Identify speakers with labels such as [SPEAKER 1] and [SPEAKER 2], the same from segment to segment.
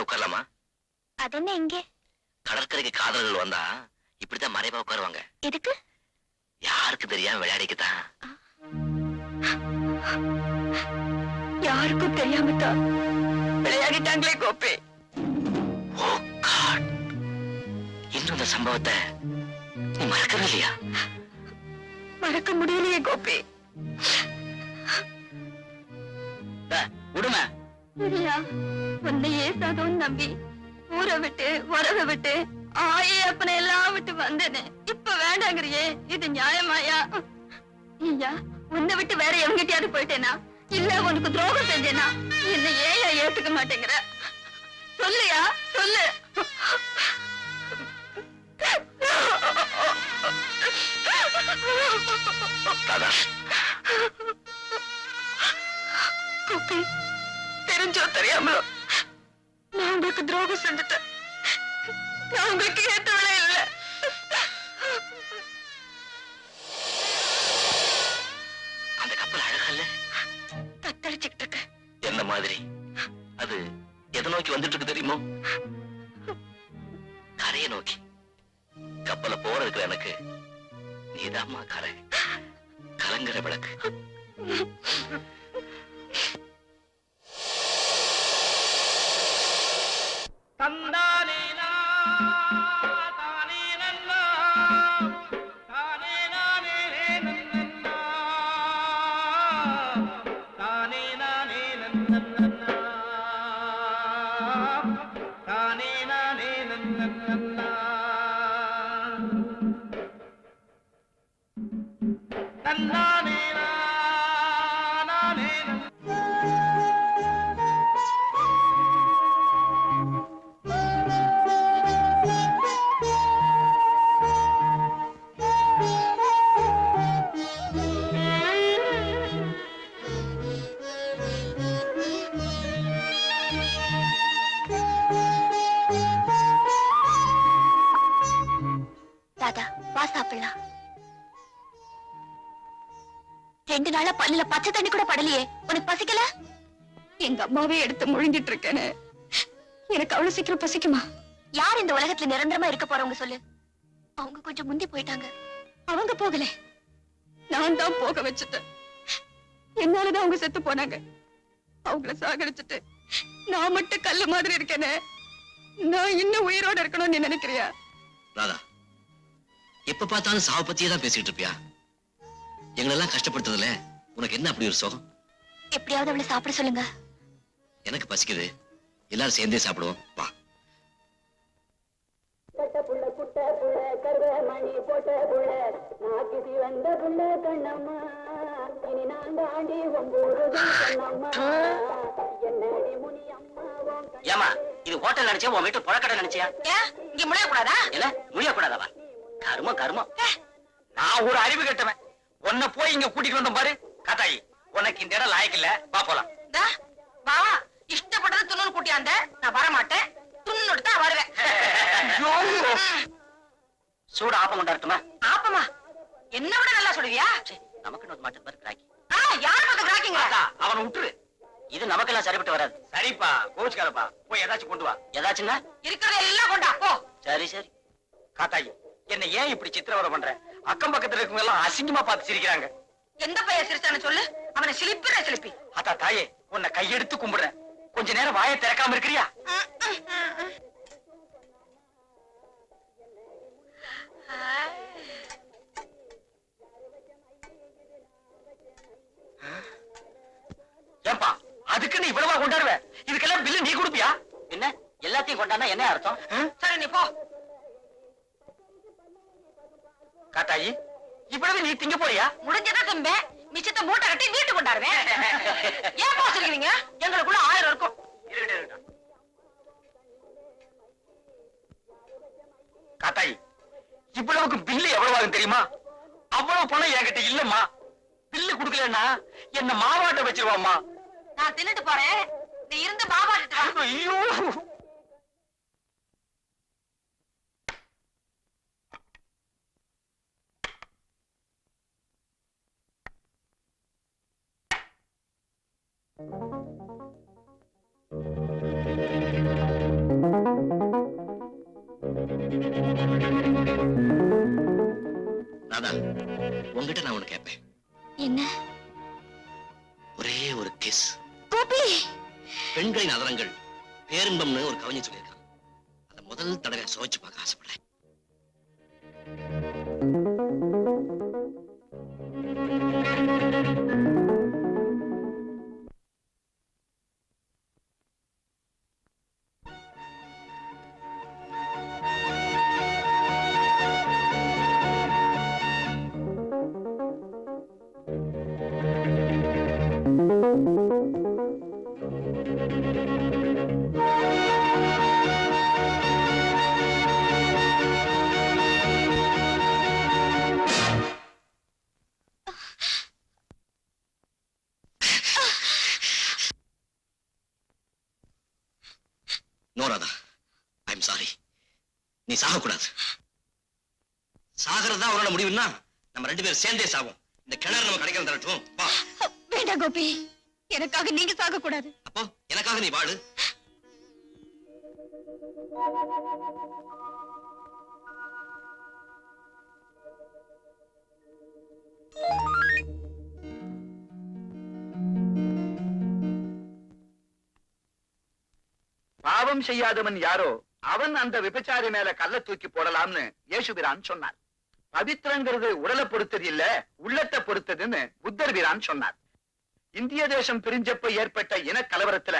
[SPEAKER 1] இங்கேயே உட்காரலாமா?
[SPEAKER 2] அது என்ன இங்கே?
[SPEAKER 1] கடற்கரைக்கு காதலர்கள் வந்தா இப்படித்தான் மறைவா உட்காருவாங்க.
[SPEAKER 2] எதுக்கு?
[SPEAKER 1] யாருக்கு தெரியாம விளையாடிக்கத்தான்.
[SPEAKER 2] யாருக்கும் தெரியாம தான் விளையாடிட்டாங்களே கோபி.
[SPEAKER 1] ஓ காட், இன்னும் இந்த சம்பவத்தை நீ மறக்கவே இல்லையா?
[SPEAKER 2] மறக்க முடியலையே கோபி.
[SPEAKER 1] விடுமா
[SPEAKER 2] இல்லையா, உன்னை ஏசாதோன்னு நம்பி ஊரை விட்டு உறவை விட்டு ஆயே அப்பனை எல்லாம் விட்டு வந்தேனே, இப்ப வேண்டாங்கிறியே, இது நியாயமாயா? ஐயா, உன்னை விட்டு வேற எவங்கிட்டயாவது போயிட்டேனா, இல்ல உனக்கு துரோகம் செஞ்சேனா, என்ன ஏயா ஏத்துக்க மாட்டேங்கிற? சொல்லுயா, சொல்லு. கோபி, தெரிஞ்சோ தெரியாமலோ நான் உங்களுக்கு துரோகம் செஞ்சுட்டேன். நான் உங்களுக்கு ஏத்தவளே இல்ல.
[SPEAKER 1] அந்த கப்பல் அழகல்ல,
[SPEAKER 2] தத்தளிச்சுக்கிட்டு இருக்க
[SPEAKER 1] என்ன மாதிரி. அது எதை நோக்கி வந்துட்டு இருக்கு தெரியுமோ? கரையை நோக்கி. கப்பல போறதுக்கு எனக்கு நீதாம்மா கரை, கலங்கர விளக்கு.
[SPEAKER 2] தாதா, வா சாப்பிடலாம். 2 நாளா பல்லுல பச்சை தண்ணி கூட படலையே, உனக்கு பசிக்கல? எங்க அம்மாவே எடுத்து முழுங்கிட்டு இருக்கேன்னு எனக்கு அவ்வளவு சீக்கிரம் பசிக்குமா? யார் இந்த உலகத்துல நிரந்தரமா இருக்க போறவங்க சொல்லு? அவங்க கொஞ்சம் முந்தி போயிட்டாங்க. அவங்க போகல, நான் தான் போக வச்சுட்டேன். என்னாலதான் அவங்க செத்து போனாங்க. அவங்கள சாகடிச்சுட்டு நான் மட்டும் கல்லு மாதிரி இருக்கேனே, நான் இன்னும் உயிரோட இருக்கணும்னு நீ நினைக்கிறியா?
[SPEAKER 1] ராதா, எப்ப பார்த்தாலும் சாவ பத்தியே தான் பேசிட்டு இருப்பியா? எங்களெல்லாம் கஷ்டப்படுத்துறதுல உனக்கு என்ன அப்படி ஒரு சுகம்?
[SPEAKER 2] எப்படியாவது அவளை சாப்பிட சொல்லுங்க.
[SPEAKER 1] எனக்கு பசிக்குது, எல்லாரும் சேர்ந்தே சாப்பிடுவோம், வா. ஏமா, இது ஹோட்டல் நினைச்சா உன் வீட்டு புழக்கடை நினைச்சியா?
[SPEAKER 2] இங்க முடிய கூடாதா?
[SPEAKER 1] இல்ல முடிய கூடாதா? கருமம் கருமம். நான் ஒரு அறிவு கட்டவன், உன்னை போய் இங்க கூட்டிட்டு வந்த பாரு. காத்தாயி, உனக்கு இந்த இடம் லாயக்கு இல்ல, வா போலாம்.
[SPEAKER 2] வா, இஷ்டப்பட்டது துண்ணு கூட்டியாந்த, நான் வர மாட்டேன். துண்ணு தான் வருவேன்.
[SPEAKER 1] சூடு ஆப்பம் கொண்டாடட்டுமா?
[SPEAKER 2] ஆப்பமா? என்ன விட நல்லா சொல்லுவியா?
[SPEAKER 1] நமக்கு மாட்டு பாரு கிராக்கி.
[SPEAKER 2] யார் பக்கம் கிராக்கிங்க?
[SPEAKER 1] அவனை விட்டுரு, இது நமக்கெல்லாம் சரிப்பட்டு வராது. சரிப்பா, கோச்சுக்காரப்பா, போய் ஏதாச்சும் கொண்டு வா. ஏதாச்சுன்னா
[SPEAKER 2] இருக்கிறத எல்லாம் கொண்டா போ.
[SPEAKER 1] சரி சரி. காத்தாயி, என்ன ஏன் இப்படி சித்திரவதை பண்ற? அக்கம் பக்கத்துல இருக்கவங்க எல்லாம் அசிங்கமா பார்த்து சிரிக்கிறாங்க.
[SPEAKER 2] எந்த பையன் சிரிச்சான்னு சொல்லு, அவனை சிலிப்பிற சிலிப்பி.
[SPEAKER 1] அத்தா தாயே, உன்னை கையெடுத்து கும்பிடுறேன், கொஞ்ச நேரம் வாயை திறக்காம இருக்கிறியா? ஏன்பா, அதுக்கு நீ இவ்வளவா கொண்டாடுவ? இதுக்கெல்லாம் பில்லு நீ கொடுப்பியா? என்ன எல்லாத்தையும் கொண்டாடா என்ன அர்த்தம்?
[SPEAKER 2] சரி நீ போ.
[SPEAKER 1] காத்தாயி, இவ்வளவு நீ திங்க போறியா?
[SPEAKER 2] முடிஞ்சதா திம்ப, மிச்சத்தை மூட்டை கட்டி வீட்டு கொண்டாடுவேன். ஏன் போசிருக்கீங்க? எங்களுக்குள்ள 1000 இருக்கும்.
[SPEAKER 1] காத்தாயி, இவ்வளவுக்கு பில்லு எவ்வளவு ஆகும் தெரியுமா? அவ்வளவு பணம் என்கிட்ட இல்லம்மா. பில்லு குடுக்கலன்னா என்ன மாவாட்ட வச்சிருவாம்மா.
[SPEAKER 2] நான் தின்னுட்டு போறேன், நீ இருந்து மாவாட்டு வா.
[SPEAKER 1] ஐயோ,
[SPEAKER 3] ராதா, உங்ககிட்ட நான் ஒண்ணு கேட்பேன்.
[SPEAKER 2] என்ன?
[SPEAKER 3] ஒரே ஒரு கிஸ்.
[SPEAKER 2] கோபி,
[SPEAKER 3] பெண்களின் அதரங்கள் பேரின்பம்னு ஒரு கவிஞர் சொல்லியிருக்கான். அதை முதல் தடவை சுவைச்சு பார்க்க ஆசைப்படுறேன். No Radha, I'm sorry. நீ சாகக்கூடாது. சாகிறதா உன்னோட முடிவுன்னா நம்ம 2 பேரும் சேர்ந்தே சாவோம். இந்த கிணறு நம்ம கிடைக்கிற தரட்டும். வா.
[SPEAKER 2] வேண்டாம் கோபி, எனக்காக நீங்க சாக கூடாது.
[SPEAKER 3] அப்போ எனக்காக நீ வாழு.
[SPEAKER 1] பாவம் செய்யாதவன் யாரோ அவன் அந்த விபச்சாரி மேல கல்ல தூக்கி போடலாம்னு இயேசுபிரான் சொன்னார். பவித்திரங்கிறது உடலை பொறுத்தது இல்ல, உள்ளத்தை பொறுத்ததுன்னு புத்தர் பிரான் சொன்னார். இந்திய தேசம் பிரிஞ்சப்ப ஏற்பட்ட இன கலவரத்துல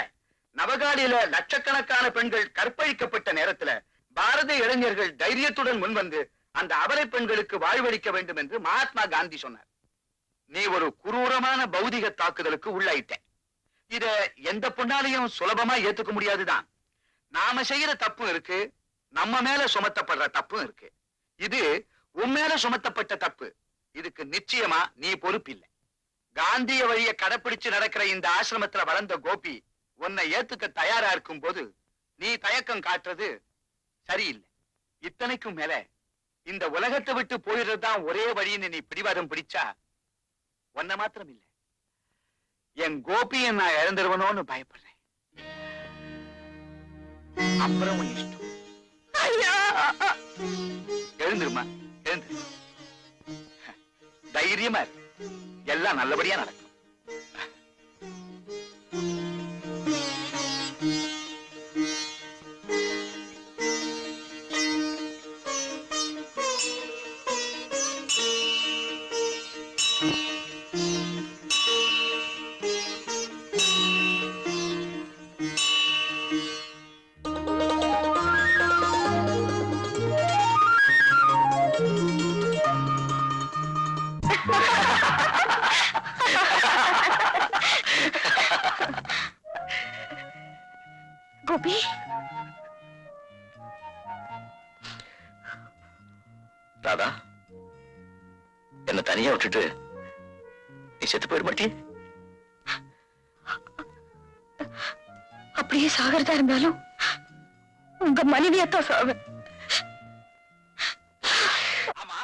[SPEAKER 1] நவகாலியில லட்சக்கணக்கான பெண்கள் கற்பழிக்கப்பட்ட நேரத்துல பாரதிய இளைஞர்கள் தைரியத்துடன் முன்வந்து அந்த அபலை பெண்களுக்கு வாழ்வளிக்க வேண்டும் என்று மகாத்மா காந்தி சொன்னார். நீ ஒரு குரூரமான பௌதிக தாக்குதலுக்கு உள்ளாயிட்ட. இத எந்த பொண்ணாலையும் சுலபமா ஏத்துக்க முடியாதுதான். நாம செய்யற தப்பும் இருக்கு, நம்ம மேல சுமத்தப்படுற தப்பும் இருக்கு. இது உன் மேல சுமத்தப்பட்ட தப்பு. இதுக்கு நிச்சயமா நீ பொறுப்பில்லை. காந்திய வழிய கடைப்பிடிச்சு நடக்கிற இந்த ஆசிரமத்துல வளர்ந்த கோபி உன்னை ஏத்துக்க தயாரா இருக்கும் போது நீ தயக்கம் காட்டுறது சரியில்லை. இத்தனைக்கும் மேல இந்த உலகத்தை விட்டு போயிடுறதுதான் ஒரே வழின்னு நீ பிடிவாதம் பிடிச்சா உன்னை மாத்திரம் இல்ல, என் கோபியை நான் இழந்துருவனோன்னு பயப்படுறேன். அப்புறம் உன் இஷ்டம். எழுந்துருமா, எழுந்து. தைரியமா இரு, எல்லாம் நல்லபடியா நடக்கும்.
[SPEAKER 2] கோபி,
[SPEAKER 3] ராதா, என்ன தனியா விட்டுட்டு நீ செத்து போயிட மாட்டியே?
[SPEAKER 2] அப்படியே சாகிறதா இருந்தாலும் உங்க மனைவியத்தான் சாவேன்.
[SPEAKER 1] ஆமா,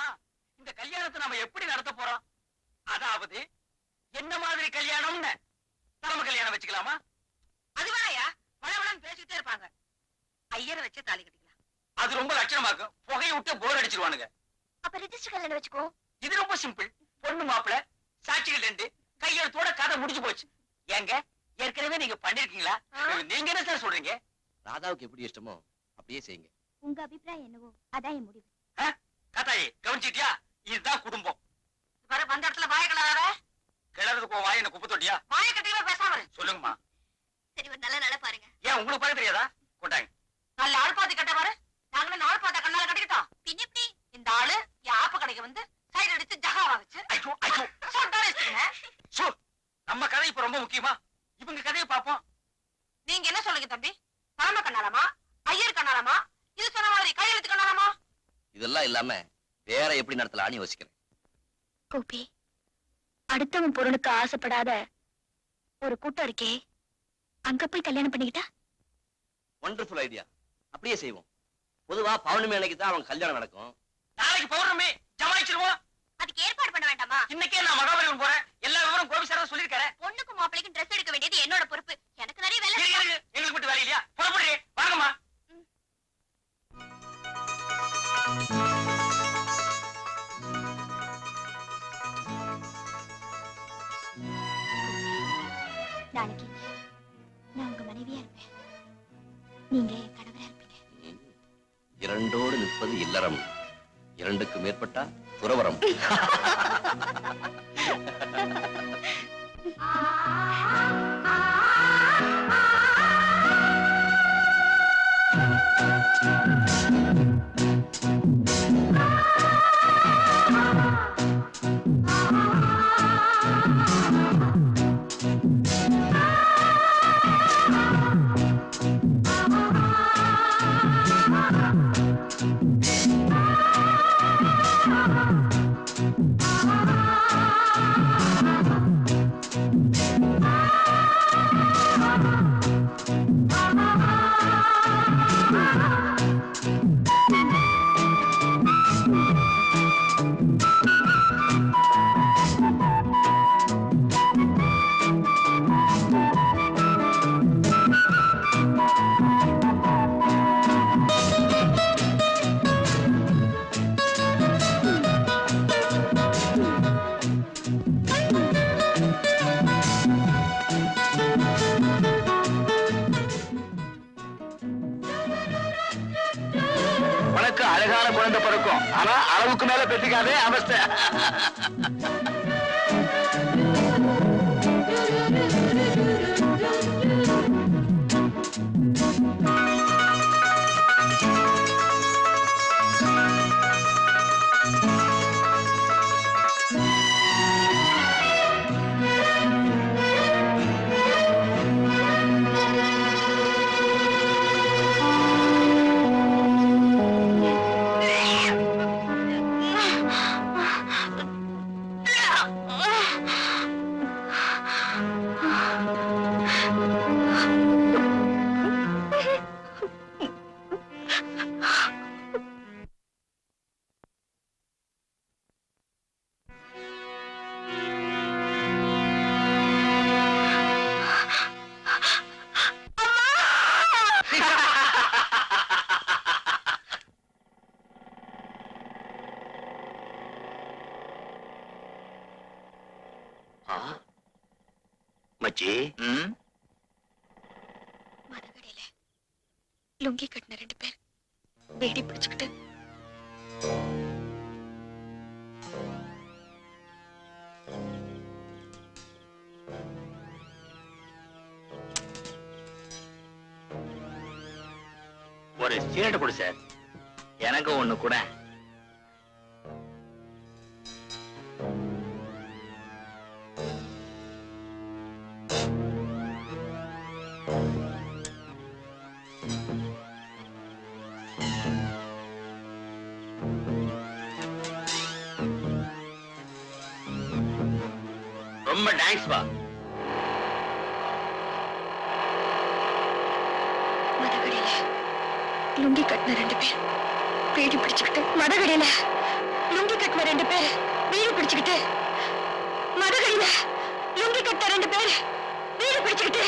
[SPEAKER 1] இந்த கல்யாணத்தை நாம எப்படி நடத்த போறோம்? அதாவது என்ன மாதிரி கல்யாணம்னு தரம கல்யாணம் வச்சுக்கலாமா?
[SPEAKER 4] அது வேணாயா, வளவளன்னு பேசிக்கிட்டே இருப்பாங்க. ஐயரை வச்சு தாலி கட்டிக்கலாம்.
[SPEAKER 1] அது ரொம்ப லட்சணமா இருக்கும். புகையை விட்டு போர் அடிச்சிருவானுங்க.
[SPEAKER 2] அப்ப ரிஜிஸ்டர் கல்யாணம் வச்சுக்கோ.
[SPEAKER 1] இது ரொம்ப சிம்பிள். பொண்ணு மாப்பிள, சாட்சிகள் 2, கையெழுத்தோட கதை முடிஞ்சு போச்சு. ஏங்க, ஏற்கனவே நீங்க பண்ணிருக்கீங்களா? நீங்க என்ன சார் சொல்றீங்க?
[SPEAKER 3] ராதாவுக்கு எப்படி இஷ்டமோ அப்படியே செய்யுங்க.
[SPEAKER 2] உங்க அபிப்பிராயம் என்னவோ அதான் என் முடிவு.
[SPEAKER 1] கதாயி கவனிச்சிட்டியா? இதுதான் குடும்பம்.
[SPEAKER 4] வர வந்த இடத்துல வாய கலாத.
[SPEAKER 1] கிளறதுக்கு வாய் என்ன குப்பை தொட்டியா?
[SPEAKER 4] வாய கட்டில பேசாம இரு.
[SPEAKER 1] சொல்லுங்கம்மா.
[SPEAKER 2] சரி, ஒரு நல்ல நாளா பாருங்க.
[SPEAKER 1] ஏன் உங்களுக்கு பார்க்க தெரியாதா? கொண்டாங்க.
[SPEAKER 4] நல்ல ஆள் பாத்தி கட்ட பாரு. நாங்களும் நாள் பார்த்த கண்ணால கட்டிக்கிட்டோம்.
[SPEAKER 2] பின்ன எப்படி?
[SPEAKER 4] இந்த ஆளு என் ஆப்ப கடைக்கு வந்து சைடு அடிச்சு ஜகாவா வச்சு
[SPEAKER 1] ஐயோ ஐயோ
[SPEAKER 4] சொட்டாரிச்சுங்க.
[SPEAKER 1] சோ, நம்ம கதை இப்ப ரொம்ப முக்கியமா? இவங்க கதையை பார்ப்போம்.
[SPEAKER 4] நீங்க என்ன சொல்லுங்க தம்பி? பரம கண்ணாலமா, ஐயர் கண்ணாலமா, இது சொன்ன மாதிரி கையெழுத்து கண்ணாலமா?
[SPEAKER 3] இதெல்லாம் இல்லாம வேற எப்படி நடத்தலாம்னு யோசிக்கிறேன்.
[SPEAKER 2] கோபி, அடுத்தவன் பொருளுக்கு ஆசைப்படாத ஒரு கூட்டம் இருக்கே, அங்க போய் கல்யாணம் பண்ணிக்கிட்டா?
[SPEAKER 3] Wonderful idea. அப்படியே செய்வோம். பொதுவா பௌர்ணமி அன்னைக்கு தான் அவங்க கல்யாணம் நடக்கும்.
[SPEAKER 1] நாளைக்கு பௌர்ணமி, ஜமாயிச்சிருவோம்.
[SPEAKER 2] அதுக்கு ஏற்பாடு பண்ண வேண்டாமா?
[SPEAKER 1] இன்னைக்கே நான் மகாபலிபுரம் போறேன். எல்லா விவரம் கோபி சார் சொல்லிருக்காரு.
[SPEAKER 2] பொண்ணுக்கும் மாப்பிளைக்கும் ட்ரெஸ் எடுக்க வேண்டியது என்னோட பொறுப்பு. எனக்கு நிறைய வேலை
[SPEAKER 1] இருக்கு,
[SPEAKER 2] இருக்கு.
[SPEAKER 1] இருக்கு. எங்களுக்கு மட்டும் வேலை இல்லையா? புறப்படுறே, வாங்கம்மா.
[SPEAKER 2] நாளைக்கு நான் உங்க மனைவியா இருப்பேன், நீங்க என் கணவரா இருப்பீங்க.
[SPEAKER 3] இரண்டோடு நிற்பது இல்லறம், இரண்டுக்கு மேற்பட்டா துறவரம்.
[SPEAKER 1] உனக்கு அழகான குழந்தை பிறக்கும், ஆனா அளவுக்கு மேல பெற்றுக்காதே அவஸ்தை.
[SPEAKER 3] மச்சி,
[SPEAKER 2] மதகடையில லுங்கி கட்டின 2 பேர் வேடி பிடிச்சுக்கிட்டு
[SPEAKER 1] ஒரு சீரட் கொடு சார். எனக்கு ஒண்ணு கூட. ரொம்ப தேங்க்ஸ் பா.
[SPEAKER 2] மதகடையில லுங்கி கட்டின 2 பேர் வேடி பிடிச்சுக்கிட்டு மதகடையில லுங்கி கட்டின 2 பேர் வீடு பிடிச்சுக்கிட்டு மதகடையில லுங்கி கட்டின 2 பேர் வீடு பிடிச்சுக்கிட்டு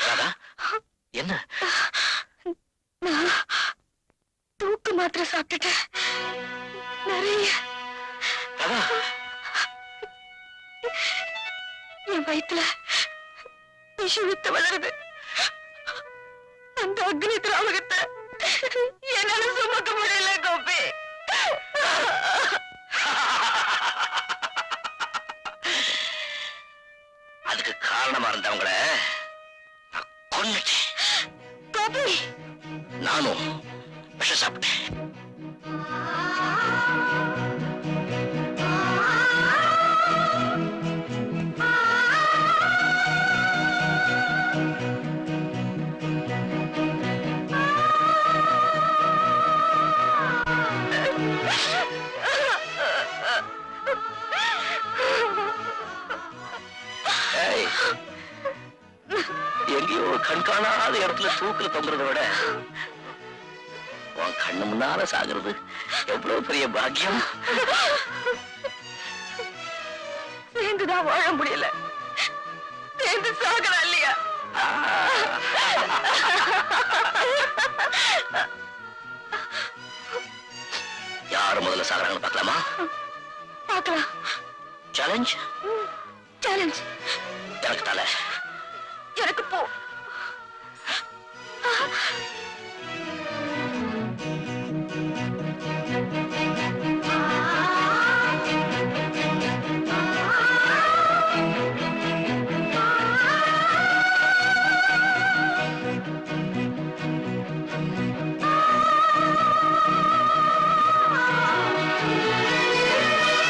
[SPEAKER 3] ராதா, என்ன
[SPEAKER 2] நான் தூக்கு மாத்திரை சாப்பிட்டுட்டேன். நிறைய
[SPEAKER 3] ராதா,
[SPEAKER 2] என் வயித்துல விஷ வித்து வளருது. அந்த அக்னி திராவகத்தை என்னால சுமக்க முடியல கோபி.
[SPEAKER 3] அதுக்கு காரணமா இருந்தவங்கள நான் கொன்னுட்டேன்.
[SPEAKER 2] கோபி,
[SPEAKER 3] நானும் விஷம் சாப்பிட்டேன். ஏய், எங்கேயோ கண்காணாத இடத்துல தூக்குல தொங்குறத விட உன் கண்ணு முன்னால சாகிறது எவ்வளவு பெரிய பாக்கியம்.
[SPEAKER 2] சேர்ந்துதான் வாழ முடியல, சேர்ந்து சாகலாம் இல்லையா?
[SPEAKER 3] யாரு முதல்ல சாகுறாங்கன்னு பார்க்கலாமா?
[SPEAKER 2] பார்க்கலாம்.
[SPEAKER 3] சேலஞ்ச்.
[SPEAKER 2] சேலஞ்ச்.
[SPEAKER 3] எனக்கு தலை.
[SPEAKER 2] எனக்கு போ.